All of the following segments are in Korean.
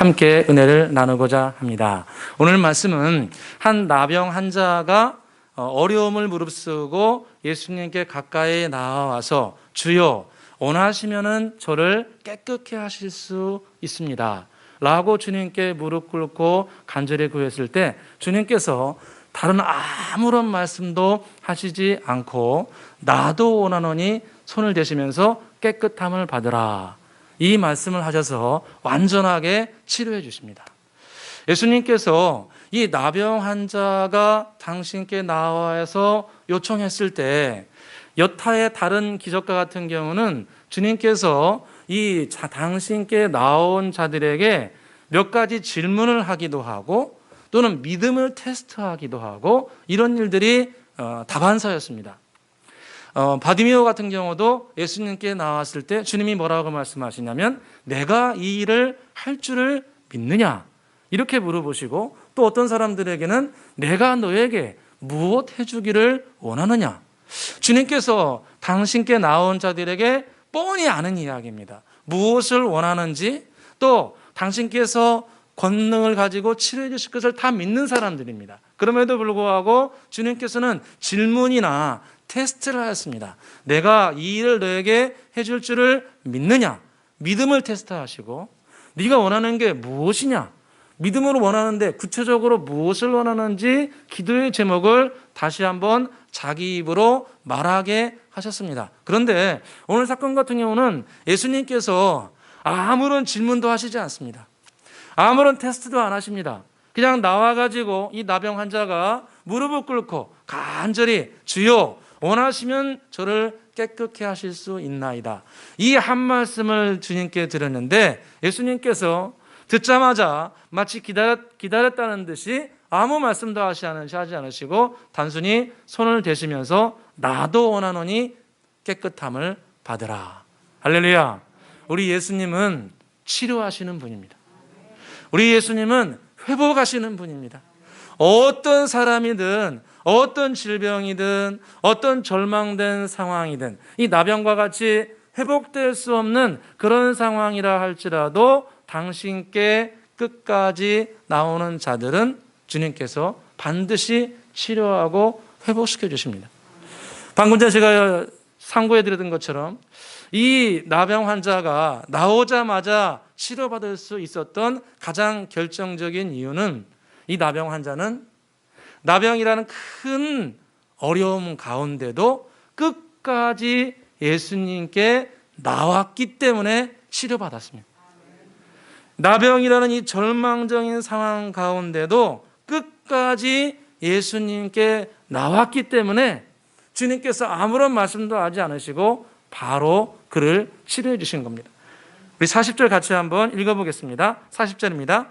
함께 은혜를 나누고자 합니다. 오늘 말씀은 한 나병 환자가 어려움을 무릅쓰고 예수님께 가까이 나와서 주여 원하시면은 저를 깨끗게 하실 수 있습니다 라고 주님께 무릎 꿇고 간절히 구했을 때 주님께서 다른 아무런 말씀도 하시지 않고 나도 원하노니 손을 대시면서 깨끗함을 받으라, 이 말씀을 하셔서 완전하게 치료해 주십니다. 예수님께서 이 나병 환자가 당신께 나와서 요청했을 때 여타의 다른 기적과 같은 경우는 주님께서 이 당신께 나온 자들에게 몇 가지 질문을 하기도 하고 또는 믿음을 테스트하기도 하고 이런 일들이 다반사였습니다. 바디메오 같은 경우도 예수님께 나왔을 때 주님이 뭐라고 말씀하시냐면 내가 이 일을 할 줄을 믿느냐 이렇게 물어보시고, 또 어떤 사람들에게는 내가 너에게 무엇 해주기를 원하느냐, 주님께서 당신께 나온 자들에게 뻔히 아는 이야기입니다. 무엇을 원하는지, 또 당신께서 권능을 가지고 치료해 주실 것을 다 믿는 사람들입니다. 그럼에도 불구하고 주님께서는 질문이나 테스트를 하였습니다. 내가 이 일을 너에게 해줄 줄을 믿느냐, 믿음을 테스트하시고 네가 원하는 게 무엇이냐, 믿음으로 원하는데 구체적으로 무엇을 원하는지 기도의 제목을 다시 한번 자기 입으로 말하게 하셨습니다. 그런데 오늘 사건 같은 경우는 예수님께서 아무런 질문도 하시지 않습니다. 아무런 테스트도 안 하십니다. 그냥 나와가지고 이 나병 환자가 무릎을 꿇고 간절히 주여 원하시면 저를 깨끗게 하실 수 있나이다, 이 한 말씀을 주님께 드렸는데 예수님께서 듣자마자 마치 기다렸다는 듯이 아무 말씀도 하지 않으시고 단순히 손을 대시면서 나도 원하노니 깨끗함을 받으라. 할렐루야. 우리 예수님은 치료하시는 분입니다. 우리 예수님은 회복하시는 분입니다. 어떤 사람이든 어떤 질병이든 어떤 절망된 상황이든 이 나병과 같이 회복될 수 없는 그런 상황이라 할지라도 당신께 끝까지 나오는 자들은 주님께서 반드시 치료하고 회복시켜 주십니다. 방금 전에 제가 상고해 드렸던 것처럼 이 나병 환자가 나오자마자 치료받을 수 있었던 가장 결정적인 이유는 이 나병 환자는 나병이라는 큰 어려움 가운데도 끝까지 예수님께 나왔기 때문에 치료받았습니다. 나병이라는 이 절망적인 상황 가운데도 끝까지 예수님께 나왔기 때문에 주님께서 아무런 말씀도 하지 않으시고 바로 그를 치료해 주신 겁니다. 우리 40절 같이 한번 읽어보겠습니다. 40절입니다.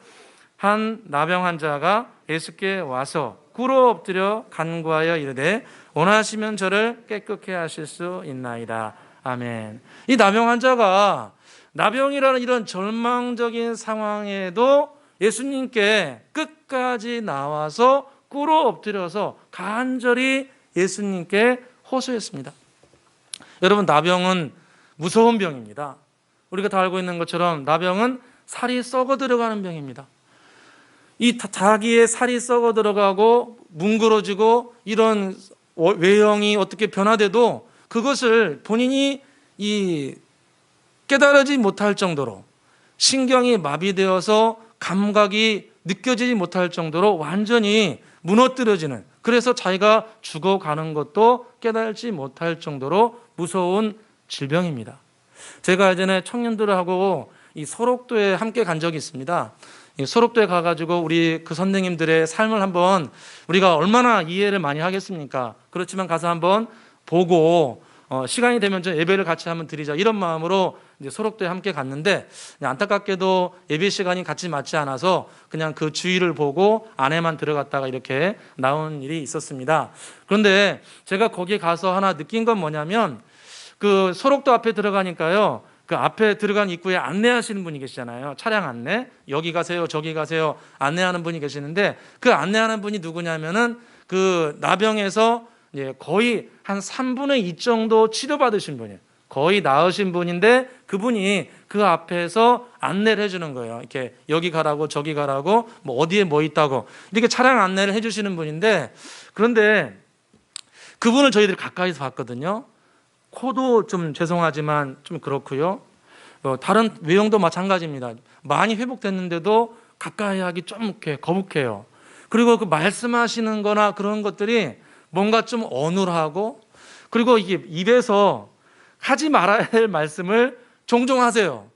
한 나병 환자가 예수께 와서 꿇어 엎드려 간구하여 이르되 원하시면 저를 깨끗게 하실 수 있나이다. 아멘. 이 나병 환자가 나병이라는 이런 절망적인 상황에도 예수님께 끝까지 나와서 꿇어 엎드려서 간절히 예수님께 호소했습니다. 여러분, 나병은 무서운 병입니다. 우리가 다 알고 있는 것처럼 나병은 살이 썩어 들어가는 병입니다. 이 자기의 살이 썩어 들어가고 뭉그러지고 이런 외형이 어떻게 변화돼도 그것을 본인이 깨달지 못할 정도로 신경이 마비되어서 감각이 느껴지지 못할 정도로 완전히 무너뜨려지는, 그래서 자기가 죽어가는 것도 깨달지 못할 정도로 무서운 질병입니다. 제가 예전에 청년들하고 이 소록도에 함께 간 적이 있습니다. 이 소록도에 가가지고 우리 그 선생님들의 삶을 한번 우리가 얼마나 이해를 많이 하겠습니까? 그렇지만 가서 한번 보고 시간이 되면 좀 예배를 같이 한번 드리자, 이런 마음으로 이제 소록도에 함께 갔는데 안타깝게도 예배 시간이 같이 맞지 않아서 그냥 그 주위를 보고 안에만 들어갔다가 이렇게 나온 일이 있었습니다. 그런데 제가 거기 가서 하나 느낀 건 뭐냐면 그 소록도 앞에 들어가니까요, 그 앞에 들어간 입구에 안내하시는 분이 계시잖아요. 차량 안내, 여기 가세요 저기 가세요 안내하는 분이 계시는데 그 안내하는 분이 누구냐면은 그 나병에서 거의 한 3분의 2 정도 치료받으신 분이에요. 거의 나으신 분인데 그분이 그 앞에서 안내를 해주는 거예요. 이렇게 여기 가라고 저기 가라고 뭐 어디에 뭐 있다고 이렇게 차량 안내를 해주시는 분인데, 그런데 그분을 저희들이 가까이서 봤거든요. 코도 좀 죄송하지만 좀 그렇고요. 다른 외형도 마찬가지입니다. 많이 회복됐는데도 가까이 하기 좀 이렇게 거북해요. 그리고 그 말씀하시는 거나 그런 것들이 뭔가 좀 어눌하고, 그리고 이게 입에서 하지 말아야 할 말씀을 종종 하세요.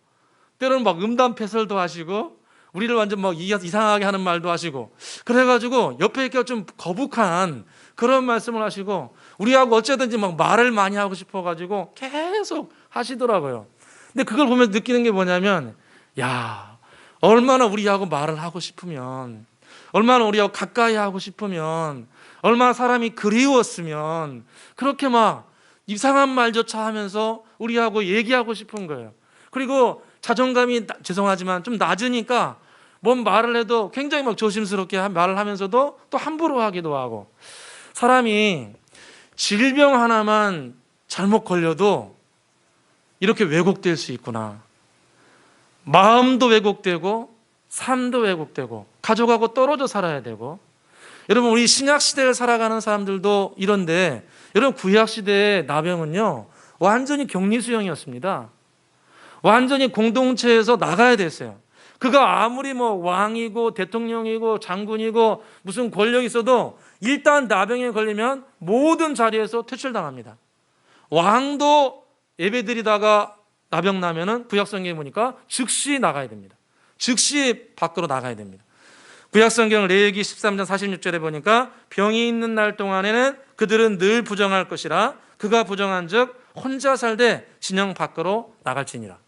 때로는 막 음담패설도 하시고 우리를 완전 막 이상하게 하는 말도 하시고, 그래가지고 옆에 있기가 좀 거북한 그런 말씀을 하시고, 우리하고 어쨌든지 막 말을 많이 하고 싶어가지고 계속 하시더라고요. 근데 그걸 보면서 느끼는 게 뭐냐면, 야, 얼마나 우리하고 말을 하고 싶으면, 얼마나 우리하고 가까이 하고 싶으면, 얼마나 사람이 그리웠으면 그렇게 막 이상한 말조차 하면서 우리하고 얘기하고 싶은 거예요. 그리고 자존감이 죄송하지만 좀 낮으니까 뭔 말을 해도 굉장히 막 조심스럽게 말을 하면서도 또 함부로 하기도 하고, 사람이 질병 하나만 잘못 걸려도 이렇게 왜곡될 수 있구나. 마음도 왜곡되고 삶도 왜곡되고 가족하고 떨어져 살아야 되고. 여러분, 우리 신약 시대를 살아가는 사람들도 이런데, 여러분 구약 시대의 나병은요 완전히 격리수용이었습니다. 완전히 공동체에서 나가야 됐어요. 그가 아무리 뭐 왕이고 대통령이고 장군이고 무슨 권력이 있어도 일단 나병에 걸리면 모든 자리에서 퇴출당합니다. 왕도 예배드리다가 나병 나면은 구약 성경에 보니까 즉시 나가야 됩니다. 즉시 밖으로 나가야 됩니다. 구약 성경 레위기 13장 46절에 보니까 병이 있는 날 동안에는 그들은 늘 부정할 것이라 그가 부정한즉 혼자 살되 진영 밖으로 나갈지니라.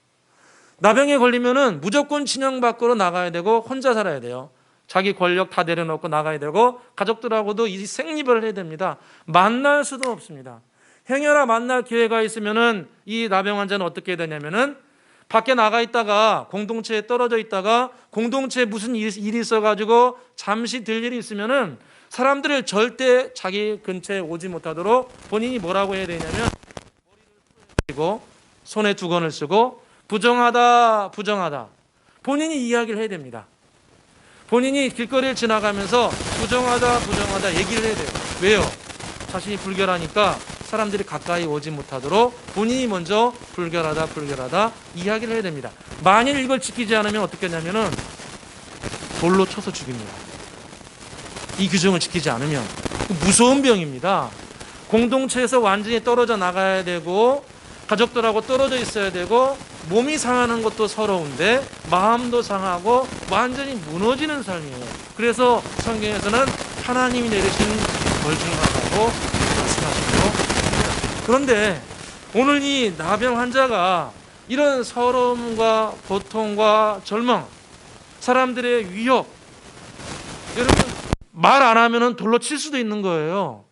나병에 걸리면은 무조건 진영 밖으로 나가야 되고 혼자 살아야 돼요. 자기 권력 다 내려놓고 나가야 되고 가족들하고도 이 생리별을 해야 됩니다. 만날 수도 없습니다. 행여나 만날 기회가 있으면은 이 나병 환자는 어떻게 해야 되냐면은 밖에 나가 있다가 공동체에 떨어져 있다가 공동체에 무슨 일이 있어가지고 잠시 들 일이 있으면은 사람들을 절대 자기 근처에 오지 못하도록 본인이 뭐라고 해야 되냐면 머리를 쓰고 손에 두건을 쓰고 부정하다 부정하다 본인이 이야기를 해야 됩니다. 본인이 길거리를 지나가면서 부정하다 부정하다 얘기를 해야 돼요. 왜요? 자신이 불결하니까 사람들이 가까이 오지 못하도록 본인이 먼저 불결하다 불결하다 이야기를 해야 됩니다. 만일 이걸 지키지 않으면 어떻게 하냐면은 돌로 쳐서 죽입니다. 이 규정을 지키지 않으면. 무서운 병입니다. 공동체에서 완전히 떨어져 나가야 되고 가족들하고 떨어져 있어야 되고 몸이 상하는 것도 서러운데 마음도 상하고 완전히 무너지는 삶이에요. 그래서 성경에서는 하나님이 내리신 벌 중 하나라고 말씀하시고, 그런데 오늘 이 나병 환자가 이런 서러움과 고통과 절망, 사람들의 위협, 여러분 말 안 하면은 돌로 칠 수도 있는 거예요.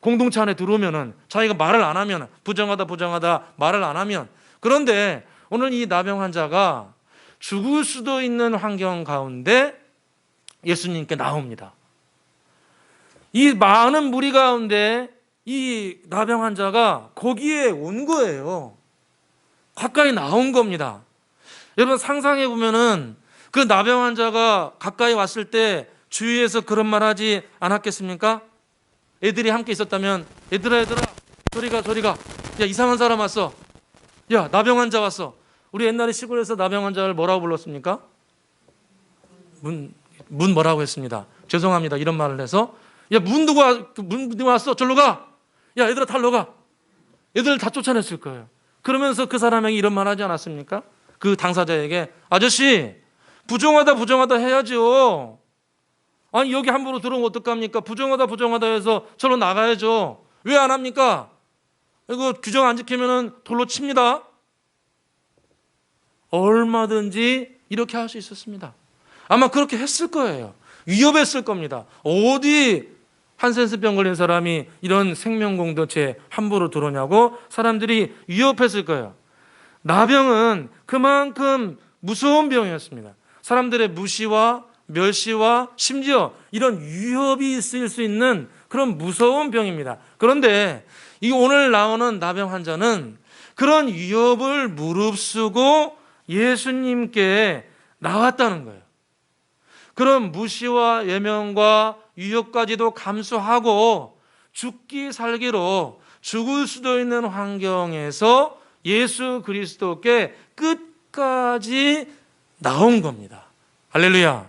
공동체 안에 들어오면은 자기가 말을 안 하면 부정하다 부정하다 말을 안 하면. 그런데 오늘 이 나병 환자가 죽을 수도 있는 환경 가운데 예수님께 나옵니다. 이 많은 무리 가운데 이 나병 환자가 거기에 온 거예요. 가까이 나온 겁니다. 여러분 상상해 보면은 그 나병 환자가 가까이 왔을 때 주위에서 그런 말 하지 않았겠습니까? 애들이 함께 있었다면 얘들아 저리가 야 이상한 사람 왔어. 야 나병 환자 왔어. 우리 옛날에 시골에서 나병 환자를 뭐라고 불렀습니까? 문 뭐라고 했습니다. 죄송합니다. 이런 말을 해서 야 문 누구 왔어? 절로 가. 야 얘들아 달로 가. 얘들 다 쫓아냈을 거예요. 그러면서 그 사람에게 이런 말 하지 않았습니까? 그 당사자에게 아저씨 부정하다 해야죠. 아니 여기 함부로 들어오면 어떡합니까? 부정하다 해서 절로 나가야죠. 왜 안 합니까? 이거 규정 안 지키면 돌로 칩니다. 얼마든지 이렇게 할 수 있었습니다. 아마 그렇게 했을 거예요. 위협했을 겁니다. 어디 한센스병 걸린 사람이 이런 생명공동체에 함부로 들어오냐고 사람들이 위협했을 거예요. 나병은 그만큼 무서운 병이었습니다. 사람들의 무시와 멸시와 심지어 이런 위협이 있을 수 있는 그런 무서운 병입니다. 그런데 이 오늘 나오는 나병 환자는 그런 위협을 무릅쓰고 예수님께 나왔다는 거예요. 그런 무시와 예명과 위협까지도 감수하고 죽기 살기로 죽을 수도 있는 환경에서 예수 그리스도께 끝까지 나온 겁니다. 할렐루야.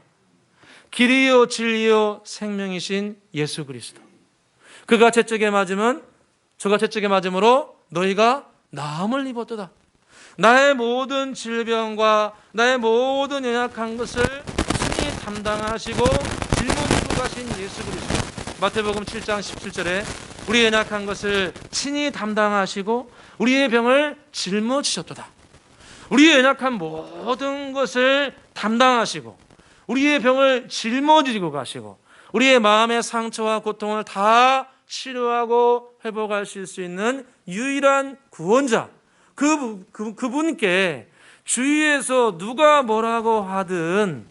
길이요 진리요 생명이신 예수 그리스도. 그가 채찍에 맞으면 저가 채찍에 맞음으로 너희가 나음을 입었도다. 나의 모든 질병과 나의 모든 연약한 것을 친히 담당하시고 짊어지고 가신 예수 그리스도. 마태복음 7장 17절에 우리의 연약한 것을 친히 담당하시고 우리의 병을 짊어지셨도다. 우리의 연약한 모든 것을 담당하시고 우리의 병을 짊어지고 가시고 우리의 마음의 상처와 고통을 다 치료하고 회복하실 수 있는 유일한 구원자, 그분께 주위에서 누가 뭐라고 하든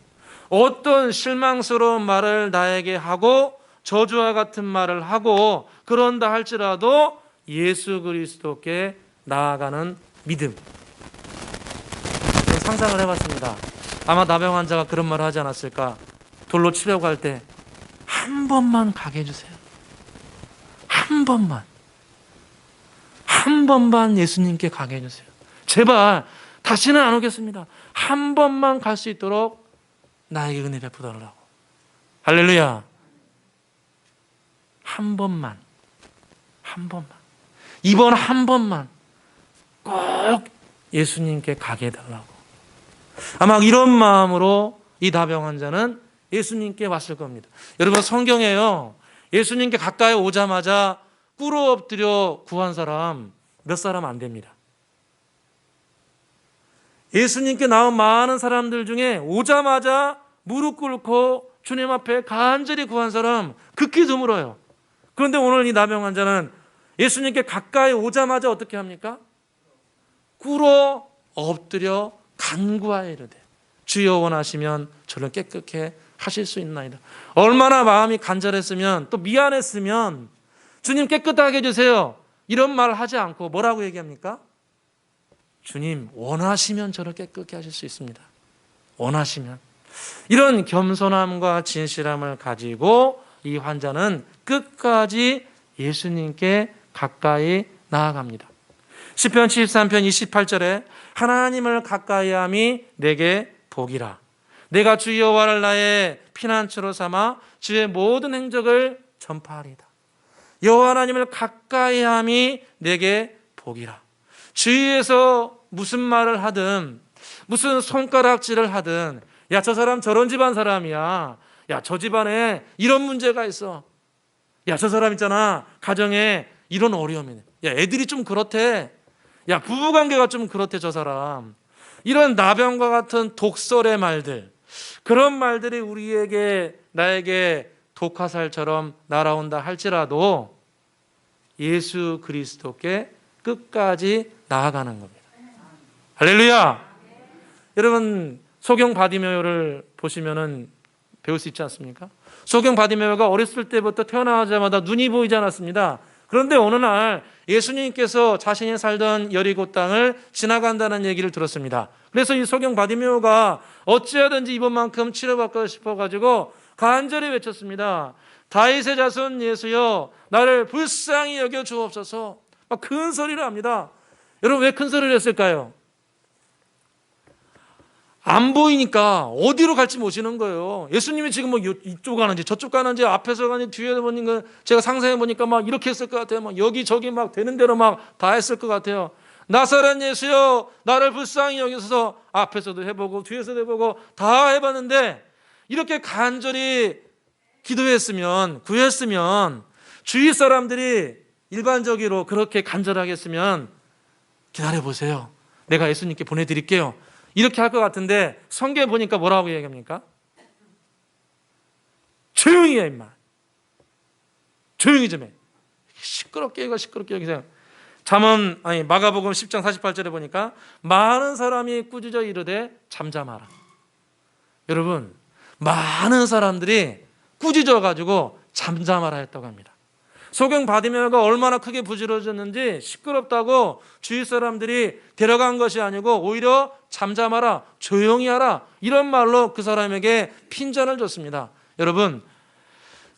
어떤 실망스러운 말을 나에게 하고 저주와 같은 말을 하고 그런다 할지라도 예수 그리스도께 나아가는 믿음. 상상을 해봤습니다. 아마 나병 환자가 그런 말을 하지 않았을까? 돌로 치려고 할 때 한 번만 가게 해주세요. 한 번만 예수님께 가게 해주세요. 제발 다시는 안 오겠습니다. 한 번만 갈 수 있도록 나에게 은혜 베푸달라고. 할렐루야. 한 번만. 이번 한 번만 꼭 예수님께 가게 해달라고. 아마 이런 마음으로 이 나병 환자는 예수님께 왔을 겁니다. 여러분, 성경에요, 예수님께 가까이 오자마자 꿇어 엎드려 구한 사람 몇 사람 안 됩니다. 예수님께 나온 많은 사람들 중에 오자마자 무릎 꿇고 주님 앞에 간절히 구한 사람 극히 드물어요. 그런데 오늘 이 나병 환자는 예수님께 가까이 오자마자 어떻게 합니까? 꿇어 엎드려 간구하여 이르되 주여 원하시면 저를 깨끗게 하실 수 있나이다. 얼마나 마음이 간절했으면, 또 미안했으면 주님 깨끗하게 해주세요 이런 말을 하지 않고 뭐라고 얘기합니까? 주님 원하시면 저를 깨끗게 하실 수 있습니다. 원하시면. 이런 겸손함과 진실함을 가지고 이 환자는 끝까지 예수님께 가까이 나아갑니다. 시편 73편 28절에 하나님을 가까이함이 내게 복이라. 내가 주 여호와를 나의 피난처로 삼아 주의 모든 행적을 전파하리이다. 여호와 하나님을 가까이함이 내게 복이라. 주위에서 무슨 말을 하든 무슨 손가락질을 하든 야, 저 사람 저런 집안 사람이야. 야, 저 집안에 이런 문제가 있어. 야, 저 사람 있잖아, 가정에 이런 어려움이네. 야, 애들이 좀 그렇대. 야, 부부관계가 좀 그렇대 저 사람. 이런 나병과 같은 독설의 말들, 그런 말들이 우리에게, 나에게 독화살처럼 날아온다 할지라도 예수 그리스도께 끝까지 나아가는 겁니다. 할렐루야. 여러분, 소경 바디메오를 보시면은 배울 수 있지 않습니까? 소경 바디메오가 어렸을 때부터 태어나자마자 눈이 보이지 않았습니다. 그런데 어느 날 예수님께서 자신이 살던 여리고 땅을 지나간다는 얘기를 들었습니다. 그래서 이 소경 바디메오가 어찌하든지 이번만큼 치료받고 싶어가지고 간절히 외쳤습니다. 다윗의 자손 예수여, 나를 불쌍히 여겨 주옵소서. 막 큰 소리를 합니다. 여러분, 왜 큰 소리를 했을까요? 안 보이니까 어디로 갈지 모르시는 거예요. 예수님이 지금 뭐 이쪽 가는지 저쪽 가는지 앞에서 가는지 뒤에서 보니까, 제가 상상해 보니까 막 이렇게 했을 것 같아요. 막 여기 저기 막 되는 대로 막 다 했을 것 같아요. 나사렛 예수여, 나를 불쌍히 여기서 앞에서도 해보고 뒤에서도 해보고 다 해봤는데, 이렇게 간절히 기도했으면, 구했으면, 주위 사람들이 일반적으로 그렇게 간절하게 했으면 기다려보세요, 내가 예수님께 보내드릴게요, 이렇게 할 것 같은데, 성경에 보니까 뭐라고 얘기합니까? 조용히 해 임마, 조용히 좀 해. 시끄럽게 해가 시끄럽게 여기세요. 마가복음 10장 48절에 보니까 많은 사람이 꾸짖어 이르되 잠잠하라. 여러분, 많은 사람들이 꾸짖어 가지고 잠잠하라 했다고 합니다. 소경 바디메오가 얼마나 크게 부지러졌는지 시끄럽다고 주위 사람들이 데려간 것이 아니고 오히려 잠잠하라, 조용히 하라, 이런 말로 그 사람에게 핀잔을 줬습니다. 여러분,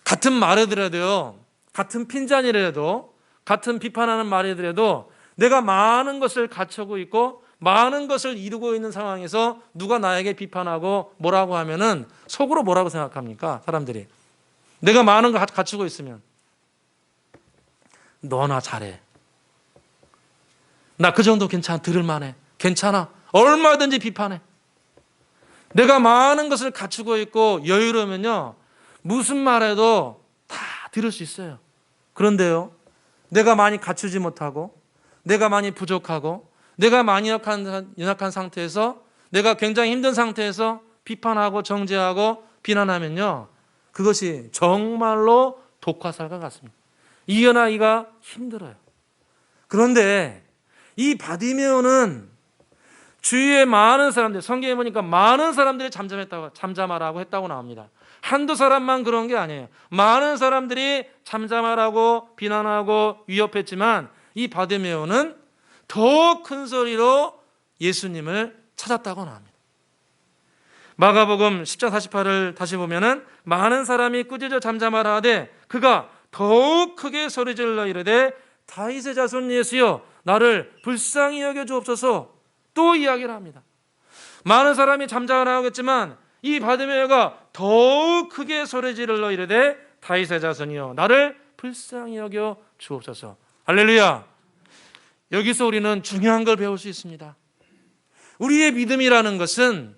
같은 말이더라도요, 같은 핀잔이라도, 같은 비판하는 말이더라도 내가 많은 것을 갖추고 있고 많은 것을 이루고 있는 상황에서 누가 나에게 비판하고 뭐라고 하면은 속으로 뭐라고 생각합니까? 사람들이. 내가 많은 걸 갖추고 있으면 너나 잘해. 나 그 정도 괜찮아. 들을만해. 괜찮아. 얼마든지 비판해. 내가 많은 것을 갖추고 있고 여유로우면요, 무슨 말해도 다 들을 수 있어요. 그런데요, 내가 많이 갖추지 못하고 내가 많이 부족하고 내가 많이 연약한 상태에서, 내가 굉장히 힘든 상태에서 비판하고 정죄하고 비난하면요, 그것이 정말로 독화살과 같습니다. 이겨나기가 힘들어요. 그런데 이 바디메오는 주위에 많은 사람들, 성경에 보니까 많은 사람들이 잠잠하라고 했다고 나옵니다. 한두 사람만 그런 게 아니에요. 많은 사람들이 잠잠하라고 비난하고 위협했지만 이 바디메오는 더 큰 소리로 예수님을 찾았다고 나옵니다. 마가복음 10장 48을 다시 보면은 많은 사람이 꾸짖어 잠잠하라 하되 그가 더욱 크게 소리질러 이르되 다윗의 자손 예수여 나를 불쌍히 여겨 주옵소서. 또 이야기를 합니다. 많은 사람이 잠잠하라고 했지만 이 바디메오가 더욱 크게 소리질러 이르되 다윗의 자손이여 나를 불쌍히 여겨 주옵소서. 할렐루야. 여기서 우리는 중요한 걸 배울 수 있습니다. 우리의 믿음이라는 것은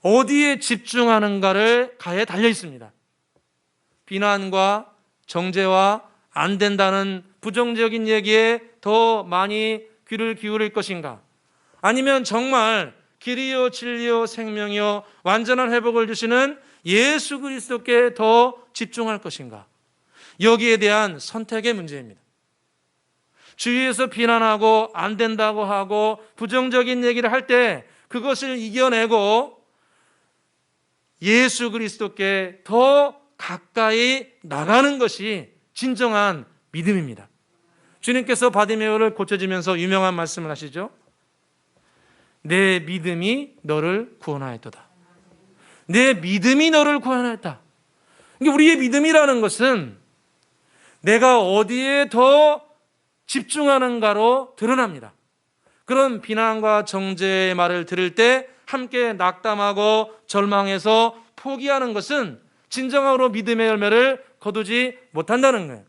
어디에 집중하는가를 가에 달려 있습니다. 비난과 정죄와 안 된다는 부정적인 얘기에 더 많이 귀를 기울일 것인가? 아니면 정말 길이요 진리요 생명이요 완전한 회복을 주시는 예수 그리스도께 더 집중할 것인가? 여기에 대한 선택의 문제입니다. 주위에서 비난하고 안 된다고 하고 부정적인 얘기를 할 때 그것을 이겨내고 예수 그리스도께 더 가까이 나가는 것이 진정한 믿음입니다. 주님께서 바디메오를 고쳐주면서 유명한 말씀을 하시죠. 내 믿음이 너를 구원하였도다. 내 믿음이 너를 구원하였다. 우리의 믿음이라는 것은 내가 어디에 더 집중하는가로 드러납니다. 그런 비난과 정죄의 말을 들을 때 함께 낙담하고 절망해서 포기하는 것은 진정으로 믿음의 열매를 거두지 못한다는 거예요.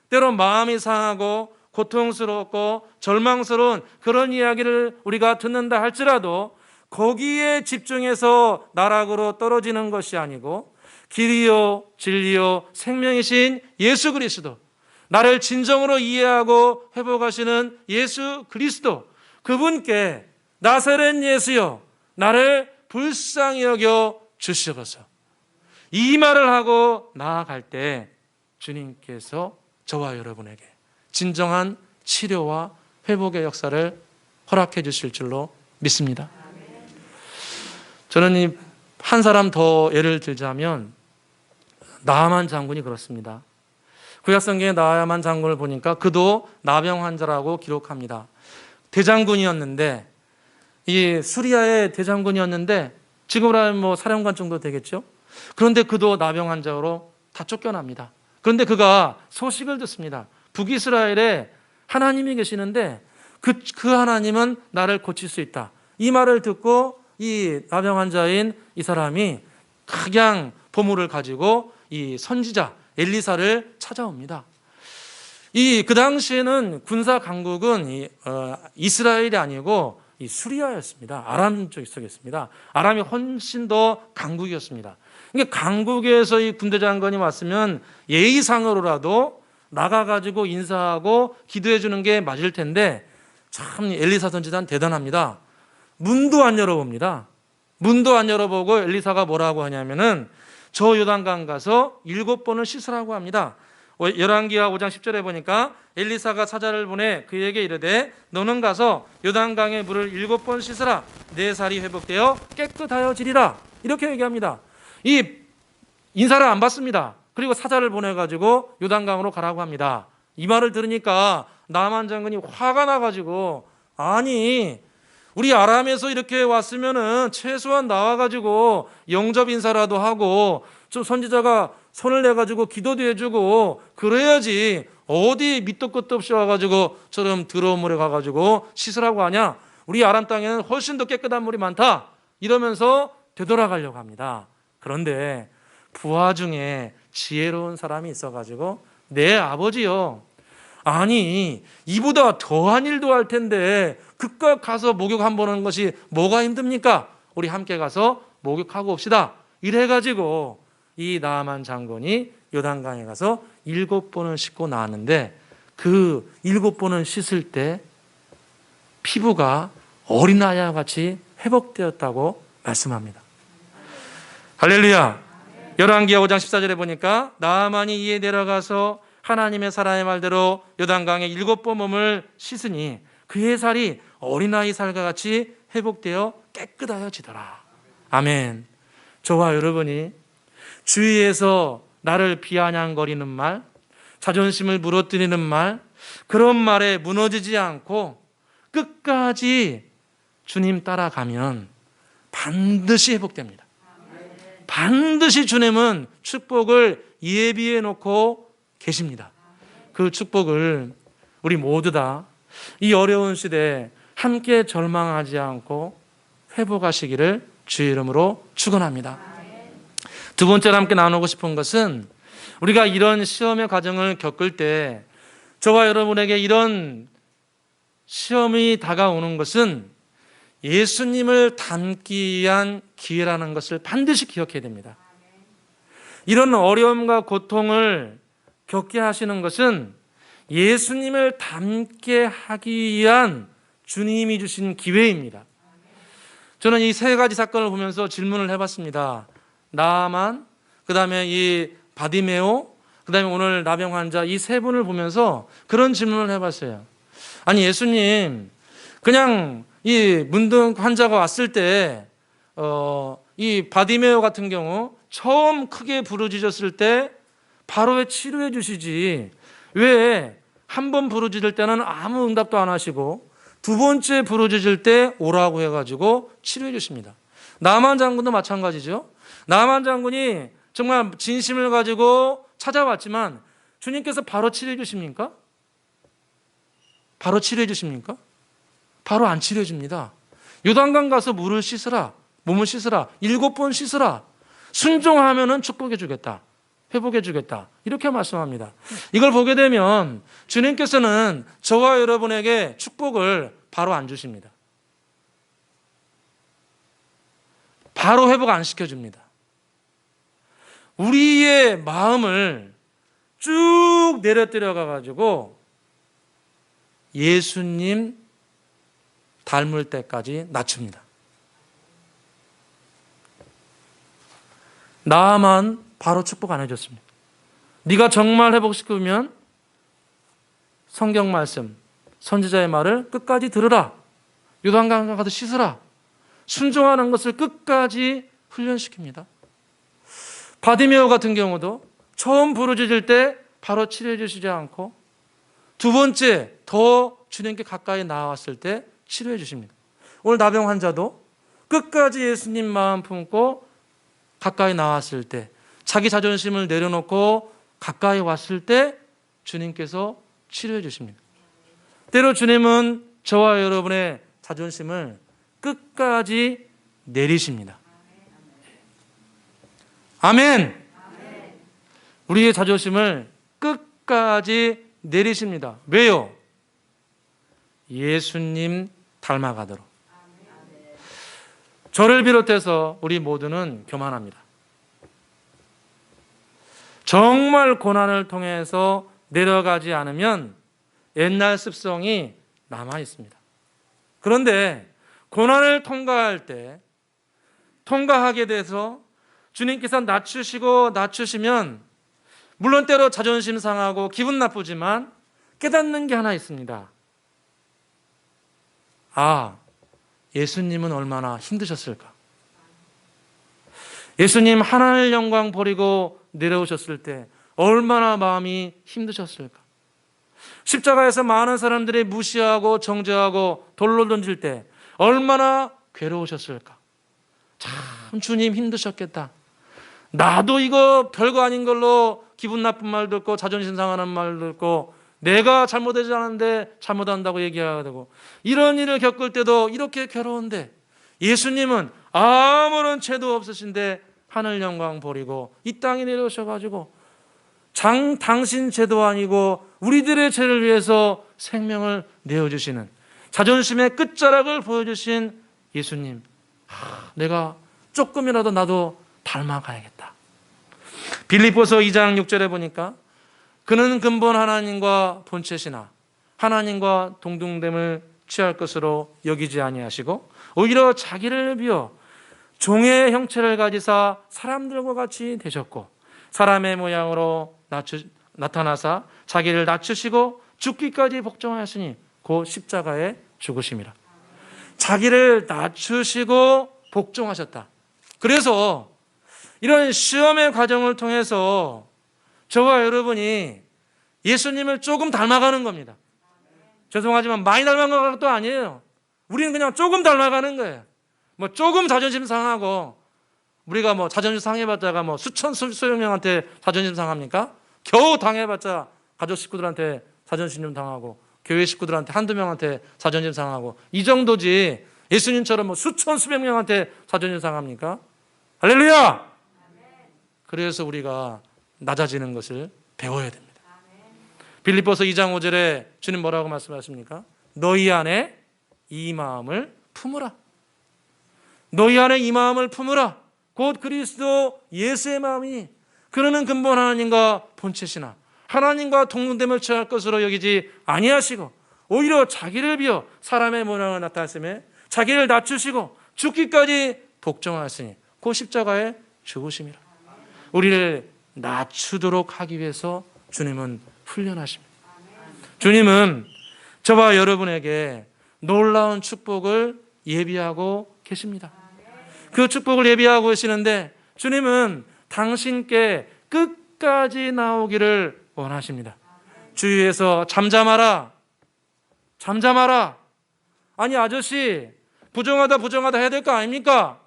때론 마음이 상하고 고통스럽고 절망스러운 그런 이야기를 우리가 듣는다 할지라도 거기에 집중해서 나락으로 떨어지는 것이 아니고 길이요 진리요 생명이신 예수 그리스도, 나를 진정으로 이해하고 회복하시는 예수 그리스도, 그분께 나사렛 예수여 나를 불쌍히 여겨 주시옵소서. 이 말을 하고 나아갈 때 주님께서 저와 여러분에게 진정한 치료와 회복의 역사를 허락해 주실 줄로 믿습니다. 저는 한 사람 더 예를 들자면 나아만 장군이 그렇습니다. 구약성경에 나아만 장군을 보니까 그도 나병 환자라고 기록합니다. 대장군이었는데, 이 수리아의 대장군이었는데 지금으로 하면 사령관 정도 되겠죠. 그런데 그도 나병 환자로 다 쫓겨납니다. 그런데 그가 소식을 듣습니다. 북이스라엘에 하나님이 계시는데 그 하나님은 나를 고칠 수 있다. 이 말을 듣고 이 나병 환자인 이 사람이 각양 보물을 가지고 이 선지자 엘리사를 찾아옵니다. 그 당시에는 군사 강국은 이스라엘이 아니고 이 수리아였습니다. 아람 쪽이었습니다. 아람이 훨씬 더 강국이었습니다. 그러니까 강국에서 이 군대 장관이 왔으면 예의상으로라도 나가가지고 인사하고 기도해 주는 게 맞을 텐데 참 엘리사 선지자는 대단합니다. 문도 안 열어봅니다. 문도 안 열어보고 엘리사가 뭐라고 하냐면은 저 요단강 가서 7번을 씻으라고 합니다. 열왕기하 5장 10절에 보니까 엘리사가 사자를 보내 그에게 이르되 너는 가서 요단강의 물을 7번 씻으라. 내 살이 회복되어 깨끗하여지리라. 이렇게 얘기합니다. 이 인사를 안 받습니다. 그리고 사자를 보내가지고 요단강으로 가라고 합니다. 이 말을 들으니까 나만 장군이 화가 나가지고, 아니 우리 아람에서 이렇게 왔으면은 최소한 나와가지고 영접 인사라도 하고 좀 선지자가 손을 내가지고 기도도 해주고 그래야지, 어디 밑도 끝도 없이 와가지고 저런 더러운 물에 가가지고 씻으라고 하냐, 우리 아람 땅에는 훨씬 더 깨끗한 물이 많다, 이러면서 되돌아가려고 합니다. 그런데 부하 중에 지혜로운 사람이 있어가지고, 내 아버지요, 아니 이보다 더한 일도 할 텐데 그깟 가서 목욕 한번 하는 것이 뭐가 힘듭니까? 우리 함께 가서 목욕하고 옵시다. 이래가지고 이 나아만 장군이 요단강에 가서 7번을 씻고 나왔는데, 그 7번을 씻을 때 피부가 어린아이와 같이 회복되었다고 말씀합니다. 할렐루야. 열왕기하 5장 14절에 보니까 나아만이 이에 내려가서 하나님의 사람의 말대로 요단강에 7번 몸을 씻으니 그의 살이 어린아이 살과 같이 회복되어 깨끗하여지더라. 아멘. 저와 여러분이 주위에서 나를 비아냥거리는 말, 자존심을 무너뜨리는 말, 그런 말에 무너지지 않고 끝까지 주님 따라가면 반드시 회복됩니다. 반드시 주님은 축복을 예비해 놓고 계십니다. 그 축복을 우리 모두 다 이 어려운 시대에 함께 절망하지 않고 회복하시기를 주의 이름으로 축원합니다. 두 번째로 함께 나누고 싶은 것은, 우리가 이런 시험의 과정을 겪을 때 저와 여러분에게 이런 시험이 다가오는 것은 예수님을 닮기 위한 기회라는 것을 반드시 기억해야 됩니다. 이런 어려움과 고통을 겪게 하시는 것은 예수님을 닮게 하기 위한 주님이 주신 기회입니다. 저는 이 세 가지 사건을 보면서 질문을 해봤습니다. 나아만, 그 다음에 이 바디메오, 그 다음에 오늘 나병 환자, 이 세 분을 보면서 그런 질문을 해봤어요. 아니 예수님, 그냥 이 문둥 환자가 왔을 때 이 바디메오 같은 경우 처음 크게 부르짖었을 때 바로 왜 치료해 주시지, 왜 한 번 부르짖을 때는 아무 응답도 안 하시고 두 번째 부르짖을 때 오라고 해가지고 치료해 주십니다. 나만 장군도 마찬가지죠. 나만 장군이 정말 진심을 가지고 찾아왔지만 주님께서 바로 치료해 주십니까? 바로 치료해 주십니까? 바로 안 치료해 줍니다. 요단강 가서 물을 씻으라, 몸을 씻으라, 7번 씻으라, 순종하면은 축복해 주겠다, 회복해 주겠다, 이렇게 말씀합니다. 이걸 보게 되면 주님께서는 저와 여러분에게 축복을 바로 안 주십니다. 바로 회복 안 시켜줍니다. 우리의 마음을 쭉 내려뜨려 가가지고 예수님 닮을 때까지 낮춥니다. 나만 바로 축복 안 해줬습니다. 네가 정말 회복시키면 성경 말씀, 선지자의 말을 끝까지 들으라, 요단강 가서 씻으라, 순종하는 것을 끝까지 훈련시킵니다. 바디메오 같은 경우도 처음 부르짖을 때 바로 치료해 주시지 않고 두 번째 더 주님께 가까이 나왔을 때 치료해 주십니다. 오늘 나병 환자도 끝까지 예수님 마음 품고 가까이 나왔을 때, 자기 자존심을 내려놓고 가까이 왔을 때 주님께서 치료해 주십니다. 때로 주님은 저와 여러분의 자존심을 끝까지 내리십니다. 아멘. 우리의 자존심을 끝까지 내리십니다. 왜요? 예수님 닮아가도록. 저를 비롯해서 우리 모두는 교만합니다. 정말 고난을 통해서 내려가지 않으면 옛날 습성이 남아 있습니다. 그런데 고난을 통과할 때, 통과하게 돼서 주님께서 낮추시면 물론 때로 자존심 상하고 기분 나쁘지만 깨닫는 게 하나 있습니다. 아, 예수님은 얼마나 힘드셨을까? 예수님 하늘 영광 버리고 내려오셨을 때 얼마나 마음이 힘드셨을까? 십자가에서 많은 사람들이 무시하고 정죄하고 돌로 던질 때 얼마나 괴로우셨을까? 참 주님 힘드셨겠다. 나도 이거 별거 아닌 걸로 기분 나쁜 말 듣고 자존심 상하는 말 듣고 내가 잘못하지 않았는데 잘못한다고 얘기해야 되고 이런 일을 겪을 때도 이렇게 괴로운데 예수님은 아무런 죄도 없으신데 하늘 영광 버리고 이 땅에 내려오셔가지고 당신 죄도 아니고 우리들의 죄를 위해서 생명을 내어주시는 자존심의 끝자락을 보여주신 예수님, 내가 조금이라도 나도 닮아가야겠다. 빌립보서 2장 6절에 보니까 그는 근본 하나님과 본체시나 하나님과 동등됨을 취할 것으로 여기지 아니하시고 오히려 자기를 비워 종의 형체를 가지사 사람들과 같이 되셨고 사람의 모양으로 나타나사 자기를 낮추시고 죽기까지 복종하였으니 곧 십자가에 죽으심이라. 자기를 낮추시고 복종하셨다. 그래서 이런 시험의 과정을 통해서 저와 여러분이 예수님을 조금 닮아가는 겁니다. 죄송하지만 많이 닮아가는 것도 아니에요. 우리는 그냥 조금 닮아가는 거예요. 뭐 조금 자존심 상하고 우리가 뭐 자존심 상해봤자가 뭐 수백 명한테 자존심 상합니까? 겨우 당해봤자 가족 식구들한테 자존심 좀 당하고 교회 식구들한테 한두 명한테 자존심 상하고 이 정도지 예수님처럼 뭐 수백 명한테 자존심 상합니까? 할렐루야! 그래서 우리가 낮아지는 것을 배워야 됩니다. 빌립보서 2장 5절에 주님 뭐라고 말씀하십니까? 너희 안에 이 마음을 품으라. 너희 안에 이 마음을 품으라. 곧 그리스도 예수의 마음이 그는 근본 하나님과 본체시나 하나님과 동등됨을 취할 것으로 여기지 아니하시고 오히려 자기를 비워 사람의 모양을 나타내시며 자기를 낮추시고 죽기까지 복종하였으니 그 십자가에 죽으심이라. 우리를 낮추도록 하기 위해서 주님은 훈련하십니다. 주님은 저와 여러분에게 놀라운 축복을 예비하고 계십니다. 그 축복을 예비하고 계시는데 주님은 당신께 끝까지 나오기를 원하십니다. 주위에서 잠잠하라. 잠잠하라. 아니 아저씨 부정하다 해야 될 거 아닙니까?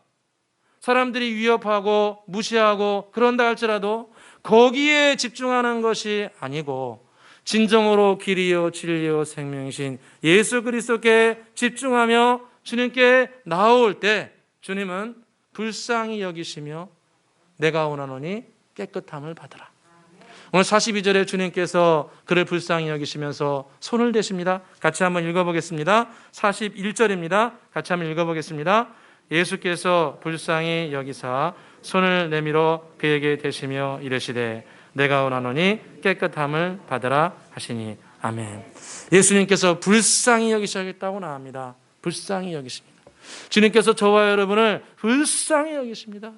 사람들이 위협하고 무시하고 그런다 할지라도 거기에 집중하는 것이 아니고 진정으로 길이요 진리요 생명이신 예수 그리스도께 집중하며 주님께 나올 때 주님은 불쌍히 여기시며 내가 원하노니 깨끗함을 받으라. 오늘 42절에 주님께서 그를 불쌍히 여기시면서 손을 대십니다. 같이 한번 읽어보겠습니다. 41절입니다. 같이 한번 읽어보겠습니다. 예수께서 불쌍히 여기사 손을 내밀어 그에게 대시며 이르시되 내가 원하노니 깨끗함을 받으라 하시니 아멘. 예수님께서 불쌍히 여기셔야겠다고 나옵니다. 불쌍히 여기십니다. 주님께서 저와 여러분을 불쌍히 여기십니다.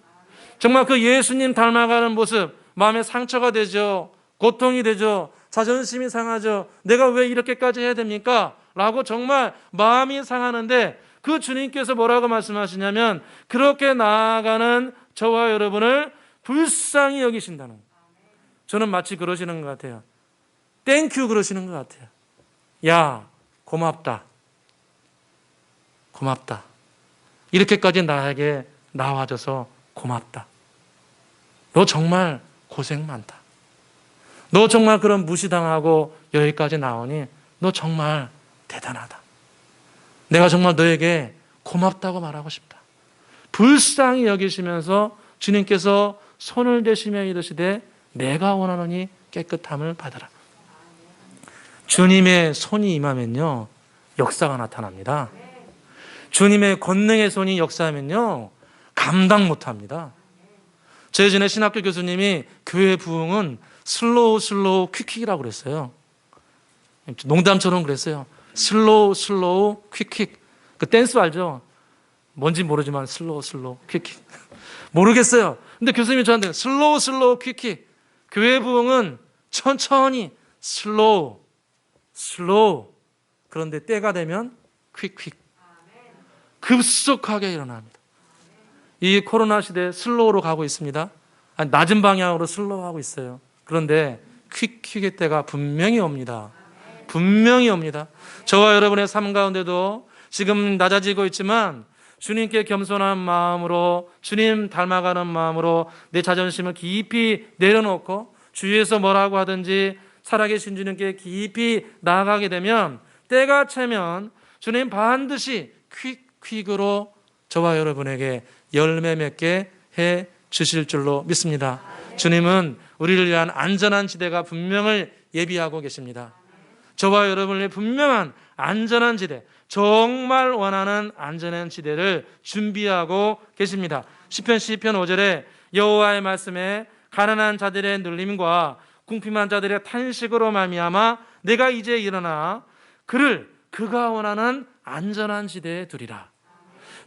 정말 그 예수님 닮아가는 모습 마음에 상처가 되죠. 고통이 되죠. 자존심이 상하죠. 내가 왜 이렇게까지 해야 됩니까? 라고 정말 마음이 상하는데 그 주님께서 뭐라고 말씀하시냐면 그렇게 나아가는 저와 여러분을 불쌍히 여기신다는 거예요. 저는 마치 그러시는 것 같아요. 땡큐 그러시는 것 같아요. 야, 고맙다. 고맙다. 이렇게까지 나에게 나와줘서 고맙다. 너 정말 고생 많다. 너 정말 그런 무시당하고 여기까지 나오니 너 정말 대단하다. 내가 정말 너에게 고맙다고 말하고 싶다. 불쌍히 여기시면서 주님께서 손을 대시며 이르시되 내가 원하노니 깨끗함을 받으라. 주님의 손이 임하면요 역사가 나타납니다. 주님의 권능의 손이 역사하면요 감당 못합니다. 제 전에 신학교 교수님이 교회 부흥은 슬로우 퀵킥이라고 그랬어요. 농담처럼 그랬어요. 슬로우 퀵킥. 그 댄스 알죠? 뭔지 모르지만 슬로우 퀵킥. 모르겠어요. 근데 교수님이 저한테 슬로우 퀵킥. 교회 부흥은 천천히 슬로우. 그런데 때가 되면 퀵킥. 급속하게 일어납니다. 이 코로나 시대에 슬로우로 가고 있습니다. 낮은 방향으로 슬로우하고 있어요. 그런데 퀵의 때가 분명히 옵니다. 분명히 옵니다. 저와 여러분의 삶 가운데도 지금 낮아지고 있지만 주님께 겸손한 마음으로, 주님 닮아가는 마음으로 내 자존심을 깊이 내려놓고 주위에서 뭐라고 하든지 살아계신 주님께 깊이 나아가게 되면 때가 차면 주님 반드시 퀵으로 저와 여러분에게 열매 맺게 해 주실 줄로 믿습니다. 주님은 우리를 위한 안전한 지대가 분명을 예비하고 계십니다. 저와 여러분을 위해 분명한 안전한 지대, 정말 원하는 안전한 지대를 준비하고 계십니다. 시편 5절에 여호와의 말씀에 가난한 자들의 눌림과 궁핍한 자들의 탄식으로 말미암아 내가 이제 일어나 그가 원하는 안전한 지대에 두리라.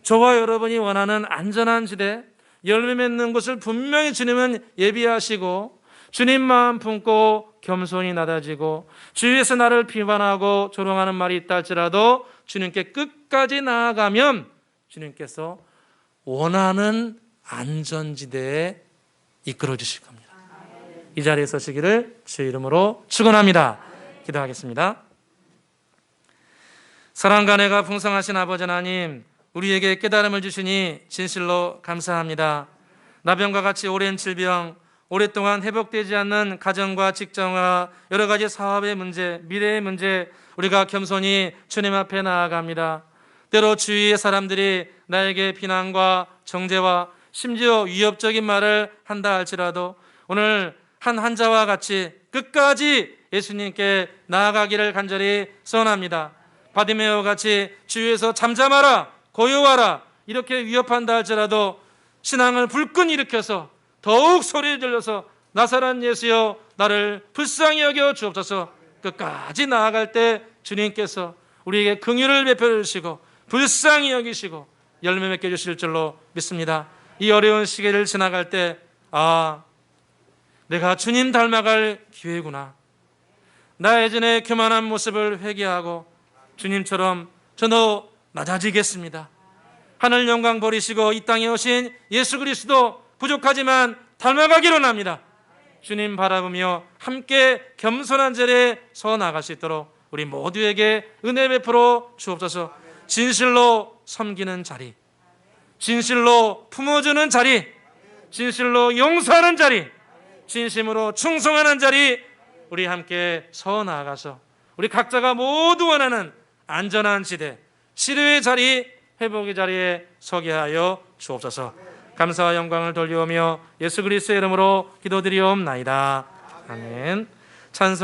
저와 여러분이 원하는 안전한 지대, 열매 맺는 곳을 분명히 주님은 예비하시고 주님 마음 품고 겸손히 낮아지고 주위에서 나를 비판하고 조롱하는 말이 있다 할지라도 주님께 끝까지 나아가면 주님께서 원하는 안전지대에 이끌어 주실 겁니다. 이 자리에 서시기를 주의 이름으로 축원합니다. 기도하겠습니다. 사랑과 은혜가 풍성하신 아버지 하나님, 우리에게 깨달음을 주시니 진실로 감사합니다. 나병과 같이 오랜 질병, 오랫동안 회복되지 않는 가정과 직장과 여러 가지 사업의 문제, 미래의 문제, 우리가 겸손히 주님 앞에 나아갑니다. 때로 주위의 사람들이 나에게 비난과 정죄와 심지어 위협적인 말을 한다 할지라도 오늘 한 환자와 같이 끝까지 예수님께 나아가기를 간절히 소원합니다. 바디메오와 같이 주위에서 잠잠하라, 고요하라 이렇게 위협한다 할지라도 신앙을 불끈 일으켜서 더욱 소리를 질러서 나사렛 예수여 나를 불쌍히 여겨 주옵소서. 끝까지 나아갈 때 주님께서 우리에게 긍휼을 베풀어 주시고 불쌍히 여기시고 열매 맺게 주실 줄로 믿습니다. 이 어려운 시기를 지나갈 때 내가 주님 닮아갈 기회구나. 나 예전의 교만한 모습을 회개하고 주님처럼 저도 낮아지겠습니다. 하늘 영광 버리시고 이 땅에 오신 예수 그리스도 부족하지만 닮아가기로 합니다. 주님 바라보며 함께 겸손한 자리에 서 나갈 수 있도록 우리 모두에게 은혜 베풀어 주옵소서. 진실로 섬기는 자리, 진실로 품어주는 자리, 진실로 용서하는 자리, 진심으로 충성하는 자리 우리 함께 서 나아가서 우리 각자가 모두 원하는 안전한 지대, 치료의 자리, 회복의 자리에 서게 하여 주옵소서. 감사와 영광을 돌리오며 예수 그리스도의 이름으로 기도드리옵나이다. 아멘. 찬송